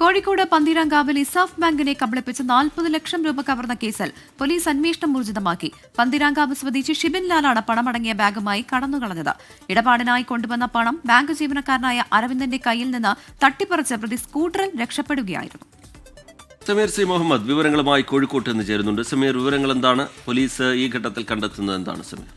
കോഴിക്കോട് പന്തീരാങ്കാവിൽ ഇസാഫ് ബാങ്കിനെ കബളിപ്പിച്ച് 40 ലക്ഷം രൂപ കവർന്ന കേസിൽ പോലീസ് അന്വേഷണം ഊർജിതമാക്കി. പന്തീരാങ്കാവ് സ്വദേശി ഷിബിൻ ലാലാണ് പണമടങ്ങിയ ബാഗുമായി കടന്നുകളഞ്ഞത്. ഇടപാടിനായി കൊണ്ടുവന്ന പണം ബാങ്ക് ജീവനക്കാരനായ അരവിന്ദന്റെ കയ്യിൽ നിന്ന് തട്ടിപ്പറിച്ച് പ്രതി സ്കൂട്ടറിൽ രക്ഷപ്പെടുകയായിരുന്നു. സമീർ സി മുഹമ്മദ് വിവരങ്ങളുമായി കോഴിക്കോട്ട് നിന്ന് ചേരുന്നുണ്ട്. സമീർ, വിവരങ്ങൾ എന്താണ്? പോലീസ് ഈ ഘട്ടത്തിൽ കണ്ടെത്തുന്നത് എന്താണ്? സമീർ,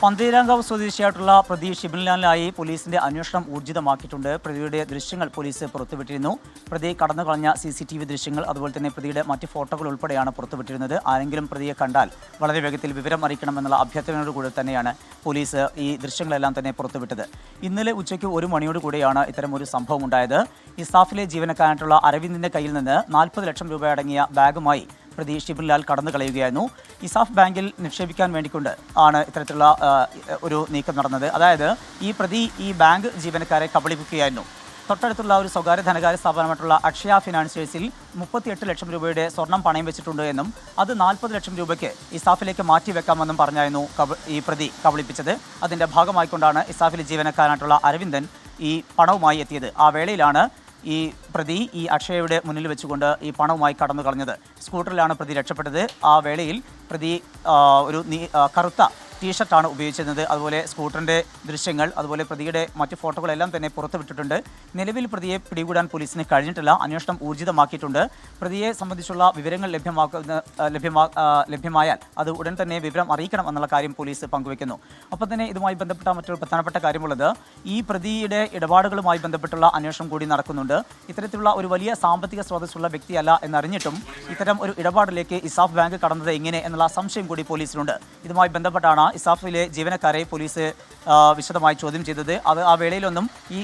പന്തീരാങ്കാവ് സ്വദേശിയായിട്ടുള്ള പ്രതി ഷിബിൻ ലാലിനായി പോലീസിന്റെ അന്വേഷണം ഊർജിതമാക്കിയിട്ടുണ്ട്. പ്രതിയുടെ ദൃശ്യങ്ങൾ പോലീസ് പുറത്തുവിട്ടിരുന്നു. പ്രതി കടന്നുകളഞ്ഞ CCTV ദൃശ്യങ്ങൾ, അതുപോലെ തന്നെ പ്രതിയുടെ മറ്റ് ഫോട്ടോകൾ ഉൾപ്പെടെയാണ് പുറത്തുവിട്ടിരുന്നത്. ആരെങ്കിലും പ്രതിയെ കണ്ടാൽ വളരെ വേഗത്തിൽ വിവരം അറിയിക്കണമെന്നുള്ള അഭ്യർത്ഥനയോടുകൂടി തന്നെയാണ് പോലീസ് ഈ ദൃശ്യങ്ങളെല്ലാം തന്നെ പുറത്തുവിട്ടത്. ഇന്നലെ ഉച്ചയ്ക്ക് 1 മണിയോടുകൂടിയാണ് ഇത്തരം ഒരു സംഭവം ഉണ്ടായത്. ഇസാഫിലെ ജീവനക്കാരായിട്ടുള്ള അരവിന്ദിന്റെ കയ്യിൽ നിന്ന് 40 ലക്ഷം രൂപ അടങ്ങിയ ബാഗുമായി പ്രതി ഷിബിൻ ലാൽ കടന്നു കളയുകയായിരുന്നു. ഇസാഫ് ബാങ്കിൽ നിക്ഷേപിക്കാൻ വേണ്ടിക്കൊണ്ട് ആണ് ഇത്തരത്തിലുള്ള ഒരു നീക്കം നടന്നത്. അതായത് ഈ പ്രതി ഈ ബാങ്ക് ജീവനക്കാരെ കബളിപ്പിക്കുകയായിരുന്നു. തൊട്ടടുത്തുള്ള ഒരു സ്വകാര്യ ധനകാര്യ സ്ഥാപനമായിട്ടുള്ള അക്ഷയ ഫിനാൻസേഴ്സിൽ 38 ലക്ഷം രൂപയുടെ സ്വർണം പണയം വെച്ചിട്ടുണ്ട് എന്നും അത് 40 ലക്ഷം രൂപയ്ക്ക് ഇസാഫിലേക്ക് മാറ്റിവെക്കാമെന്നും പറഞ്ഞായിരുന്നു ഈ പ്രതി കബളിപ്പിച്ചത്. അതിൻ്റെ ഭാഗമായിക്കൊണ്ടാണ് ഇസാഫിലെ ജീവനക്കാരനായിട്ടുള്ള അരവിന്ദൻ ഈ പണവുമായി എത്തിയത്. ആ വേളയിലാണ് ഈ പ്രതി ഈ അക്ഷയയുടെ മുന്നിൽ വെച്ചുകൊണ്ട് ഈ പണവുമായി കടന്നു കളഞ്ഞത്. സ്കൂട്ടറിലാണ് പ്രതി രക്ഷപ്പെട്ടത്. ആ വേളയിൽ പ്രതി ഒരു കറുത്ത ടീഷർട്ടാണ് ഉപയോഗിച്ചിരുന്നത്. അതുപോലെ സ്കൂട്ടറിൻ്റെ ദൃശ്യങ്ങൾ, അതുപോലെ പ്രതിയുടെ മറ്റ് ഫോട്ടോകളെല്ലാം തന്നെ പുറത്തുവിട്ടിട്ടുണ്ട്. നിലവിൽ പ്രതിയെ പിടികൂടാൻ പോലീസിന് കഴിഞ്ഞിട്ടില്ല. അന്വേഷണം ഊർജിതമാക്കിയിട്ടുണ്ട്. പ്രതിയെ സംബന്ധിച്ചുള്ള വിവരങ്ങൾ ലഭ്യമായാൽ അത് ഉടൻ തന്നെ വിവരം അറിയിക്കണം എന്നുള്ള കാര്യം പോലീസ് പങ്കുവയ്ക്കുന്നു. ഒപ്പം തന്നെ ഇതുമായി ബന്ധപ്പെട്ട മറ്റൊരു പ്രധാനപ്പെട്ട കാര്യമുള്ളത്, ഈ പ്രതിയുടെ ഇടപാടുകളുമായി ബന്ധപ്പെട്ടുള്ള അന്വേഷണം കൂടി നടക്കുന്നുണ്ട്. ഇത്തരത്തിലുള്ള ഒരു വലിയ സാമ്പത്തിക സ്രോതസ്സുള്ള വ്യക്തിയല്ല എന്നറിഞ്ഞിട്ടും ഇത്തരം ഒരു ഇടപാടിലേക്ക് ഇസാഫ് ബാങ്ക് കടന്നത് എങ്ങനെ എന്നുള്ള സംശയം കൂടി പോലീസിനുണ്ട്. ഇതുമായി ബന്ധപ്പെട്ടാണ് ഇസാഫിലെ ജീവനക്കാരെ പോലീസ് വിശദമായി ചോദ്യം ചെയ്തത്. അത് ആ വേളയിലൊന്നും ഈ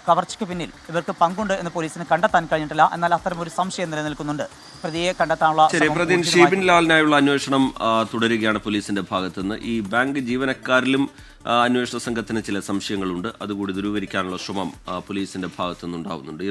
കവർച്ചയ്ക്ക് പിന്നിൽ ഇവർക്ക് പങ്കുണ്ട് എന്ന് പോലീസിന് കണ്ടെത്താൻ കഴിഞ്ഞിട്ടില്ല. എന്നാൽ അത്തരം ഒരു സംശയം നിലനിൽക്കുന്നുണ്ട്. പ്രതിയെ കണ്ടെത്താനുള്ള ഷിബിൻ ലാലിനായുള്ള അന്വേഷണം തുടരുകയാണ് പോലീസിന്റെ ഭാഗത്തുനിന്ന്. ഈ ബാങ്ക് ജീവനക്കാരിലും അന്വേഷണ സംഘത്തിന് ചില സംശയങ്ങളുണ്ട്. അതുകൂടി ദൂരീകരിക്കാനുള്ള ശ്രമം പോലീസിന്റെ ഭാഗത്തുനിന്നുണ്ടാവുന്നുണ്ട്.